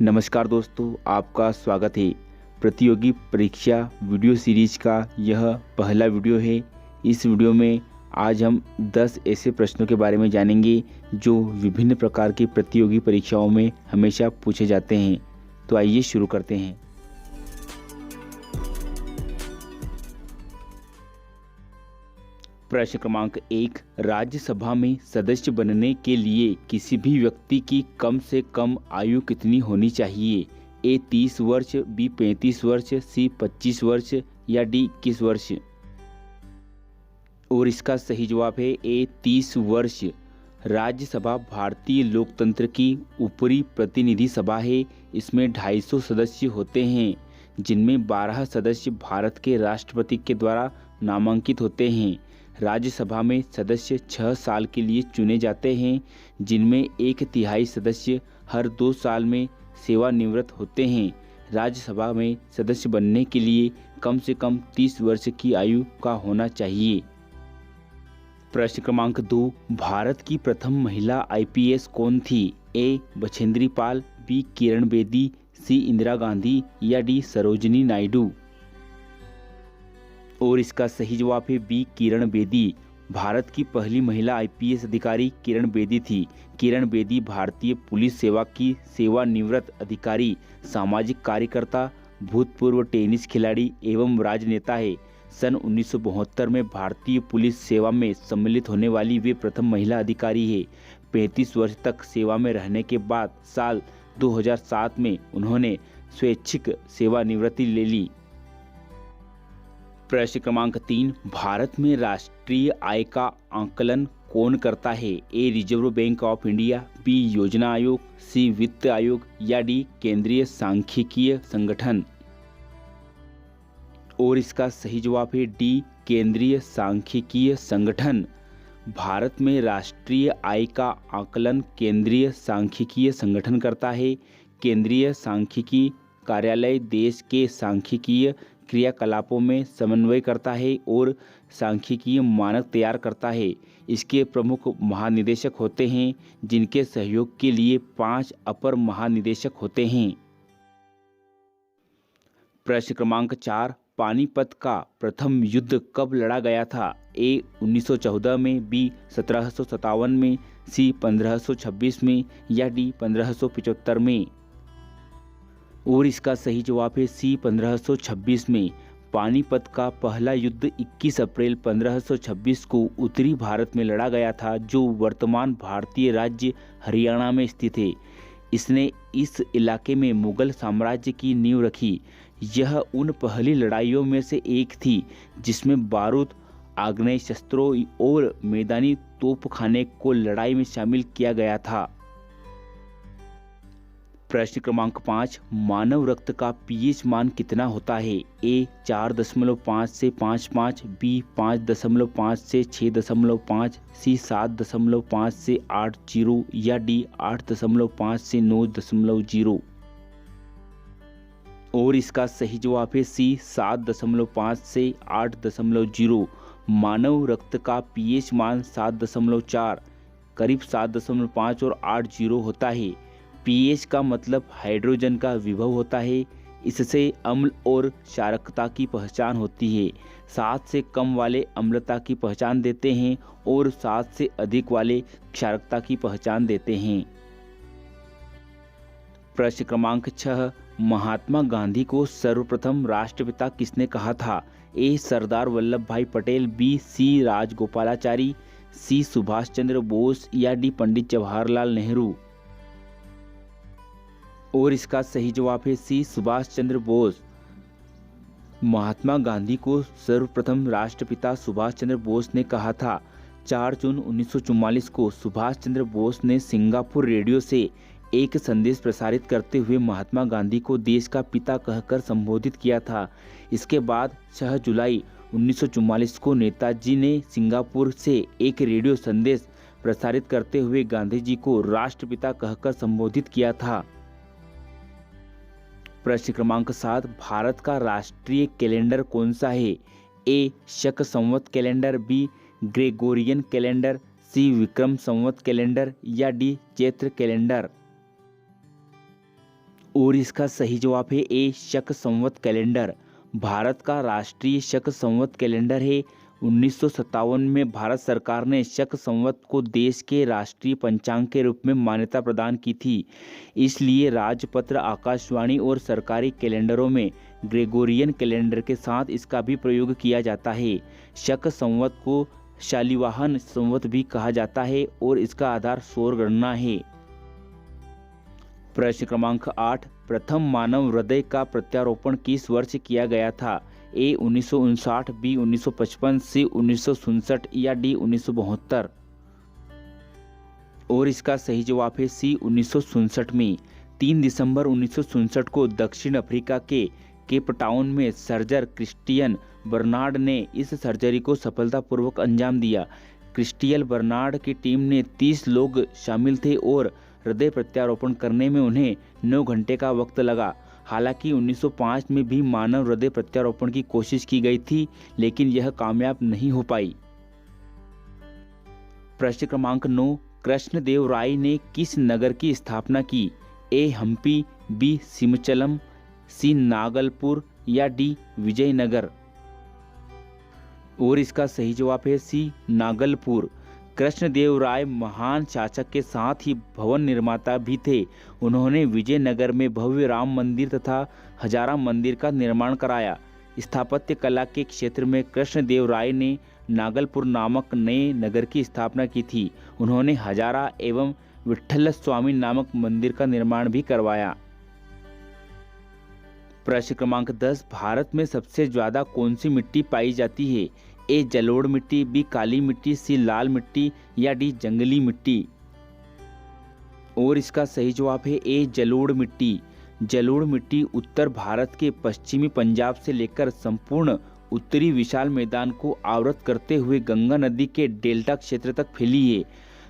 नमस्कार दोस्तों, आपका स्वागत है। प्रतियोगी परीक्षा वीडियो सीरीज का यह पहला वीडियो है। इस वीडियो में आज हम 10 ऐसे प्रश्नों के बारे में जानेंगे जो विभिन्न प्रकार की प्रतियोगी परीक्षाओं में हमेशा पूछे जाते हैं। तो आइए शुरू करते हैं। प्रश्न क्रमांक 1, राज्यसभा में सदस्य बनने के लिए किसी भी व्यक्ति की कम से कम आयु कितनी होनी चाहिए? ए 30 वर्ष, बी 35 वर्ष, सी 25 वर्ष या डी 21 वर्ष? और इसका सही जवाब है ए 30 वर्ष। राज्यसभा भारतीय लोकतंत्र की ऊपरी प्रतिनिधि सभा है। इसमें 250 सदस्य होते हैं, जिनमें 12 सदस्य भारत के राष्ट्रपति के द्वारा नामांकित होते हैं। राज्यसभा में सदस्य 6 साल के लिए चुने जाते हैं, जिनमें 1/3 सदस्य हर 2 साल में सेवानिवृत्त होते हैं। राज्यसभा में सदस्य बनने के लिए कम से कम 30 वर्ष की आयु का होना चाहिए। प्रश्न क्रमांक 2, भारत की प्रथम महिला IPS कौन थी? ए बछेंद्री पाल, बी किरण बेदी, सी इंदिरा गांधी या डी सरोजिनी नायडू? और इसका सही जवाब है बी किरण बेदी। भारत की पहली महिला IPS अधिकारी किरण बेदी थी। किरण बेदी भारतीय पुलिस सेवा की सेवानिवृत्त अधिकारी, सामाजिक कार्यकर्ता, भूतपूर्व टेनिस खिलाड़ी एवं राजनेता है। सन 1972 में भारतीय पुलिस सेवा में सम्मिलित होने वाली वे प्रथम महिला अधिकारी है। 35 वर्ष तक सेवा में रहने के बाद साल 2007 में उन्होंने स्वैच्छिक सेवानिवृत्ति ले ली। प्रश्न क्रमांक 3, भारत में राष्ट्रीय आय का आकलन कौन करता है? A Reserve Bank of India, B योजना आयोग, सी वित्त आयोग या डी केंद्रीय सांख्यिकीय संगठन? और इसका सही जवाब है डी केंद्रीय सांख्यिकीय संगठन। भारत में राष्ट्रीय आय का आकलन केंद्रीय सांख्यिकीय संगठन करता है। केंद्रीय सांख्यिकी कार्यालय देश के सांख्यिकीय क्रियाकलापों में समन्वय करता है और सांख्यिकीय मानक तैयार करता है। इसके प्रमुख महानिदेशक होते हैं, जिनके सहयोग के लिए 5 अपर महानिदेशक होते हैं। प्रश्न क्रमांक 4, पानीपत का प्रथम युद्ध कब लड़ा गया था? ए 1914 में, बी 1757 में, सी 1526 में या डी 1575 में? और इसका सही जवाब है सी 1526 में। पानीपत का पहला युद्ध 21 अप्रैल 1526 को उत्तरी भारत में लड़ा गया था, जो वर्तमान भारतीय राज्य हरियाणा में स्थित है। इसने इस इलाके में मुगल साम्राज्य की नींव रखी। यह उन पहली लड़ाइयों में से एक थी जिसमें बारूद, आग्नेय शस्त्रों और मैदानी तोपखाने को लड़ाई में शामिल किया गया था। प्रश्न क्रमांक 5, मानव रक्त का pH मान कितना होता है? ए 4.5 से 5.5, बी 5.5 से 6.5, सी 7.5 से 8.0 या डी 8.5 से 9.0? और इसका सही जवाब है सी 7.5 से 8.0। मानव रक्त का pH मान 7.4, करीब 7.5 और 8.0 होता है। pH का मतलब हाइड्रोजन का विभव होता है। इससे अम्ल और क्षारकता की पहचान होती है। 7 से कम वाले अम्लता की पहचान देते हैं और 7 से अधिक वाले क्षारकता की पहचान देते हैं। प्रश्न क्रमांक 6, महात्मा गांधी को सर्वप्रथम राष्ट्रपिता किसने कहा था? ए सरदार वल्लभ भाई पटेल, बी सी राजगोपालाचारी, सी सुभाष चंद्र बोस या डी पंडित जवाहरलाल नेहरू? और इसका सही जवाब है सी सुभाष चंद्र बोस। महात्मा गांधी को सर्वप्रथम राष्ट्रपिता सुभाष चंद्र बोस ने कहा था। 4 जून 1944 को सुभाष चंद्र बोस ने सिंगापुर रेडियो से एक संदेश प्रसारित करते हुए महात्मा गांधी को देश का पिता कहकर संबोधित किया था। इसके बाद 6 जुलाई 1944 को नेताजी ने सिंगापुर से एक रेडियो संदेश प्रसारित करते हुए गांधी जी को राष्ट्रपिता कहकर संबोधित किया था। प्रश्न क्रमांक 7, भारत का राष्ट्रीय कैलेंडर कौन सा है? ए शक संवत कैलेंडर, बी ग्रेगोरियन कैलेंडर, सी विक्रम संवत कैलेंडर या डी चैत्र कैलेंडर? और इसका सही जवाब है ए शक संवत कैलेंडर। भारत का राष्ट्रीय शक संवत कैलेंडर है। 1957 में भारत सरकार ने शक संवत को देश के राष्ट्रीय पंचांग के रूप में मान्यता प्रदान की थी। इसलिए राजपत्र, आकाशवाणी और सरकारी कैलेंडरों में ग्रेगोरियन कैलेंडर के साथ इसका भी प्रयोग किया जाता है। शक संवत को शालिवाहन संवत भी कहा जाता है और इसका आधार सौर गणना है। प्रश्न क्रमांक 8, प्रथम मानव हृदय का प्रत्यारोपण किस वर्ष किया गया था? ए 1959, बी 1955, सी 1967 या डी 1972। और इसका सही जवाब है सी 1967 में। 3 दिसंबर 1967 को दक्षिण अफ्रीका के केप टाउन में सर्जर क्रिस्टियन बर्नार्ड ने इस सर्जरी को सफलतापूर्वक अंजाम दिया। क्रिस्टियन बर्नार्ड की टीम में 30 लोग शामिल थे और हृदय प्रत्यारोपण करने में उन्हें 9 घंटे का वक्त लगा। हालांकि 1905 में भी मानव हृदय प्रत्यारोपण की कोशिश की गई थी, लेकिन यह कामयाब नहीं हो पाई। प्रश्न क्रमांक 9, कृष्णदेव राय ने किस नगर की स्थापना की? ए हम्पी, बी सिमचलम, सी नागलपुर या डी विजयनगर। और इसका सही जवाब है सी नागलपुर। कृष्णदेव राय महान शासक के साथ ही भवन निर्माता भी थे। उन्होंने विजयनगर में भव्य राम मंदिर तथा हजारा मंदिर का निर्माण कराया। स्थापत्य कला के क्षेत्र में कृष्णदेव राय ने नागलपुर नामक नए नगर की स्थापना की थी। उन्होंने हजारा एवं विट्ठल स्वामी नामक मंदिर का निर्माण भी करवाया। प्रश्न क्रमांक 10, भारत में सबसे ज्यादा कौन सी मिट्टी पाई जाती है? ए जलोढ़ मिट्टी, बी काली मिट्टी, सी लाल मिट्टी या डी जंगली मिट्टी। और इसका सही जवाब है ए जलोढ़ मिट्टी। जलोढ़ मिट्टी उत्तर भारत के पश्चिमी पंजाब से लेकर संपूर्ण उत्तरी विशाल मैदान को आवृत करते हुए गंगा नदी के डेल्टा क्षेत्र तक फैली है।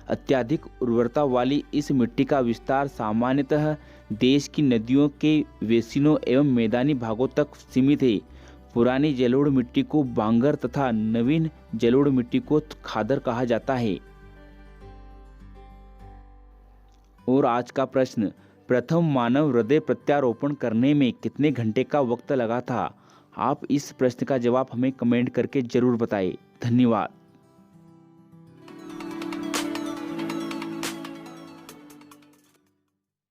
अत्यधिक उर्वरता वाली इस मिट्टी का विस्तार सामान्यतः देश की नदियों के बेसिनों एवं मैदानी भागों तक सीमित है। पुरानी जलोढ़ मिट्टी को बांगर तथा नवीन जलोढ़ मिट्टी को खादर कहा जाता है। और आज का प्रश्न, प्रथम मानव हृदय प्रत्यारोपण करने में कितने घंटे का वक्त लगा था? आप इस प्रश्न का जवाब हमें कमेंट करके जरूर बताएं। धन्यवाद।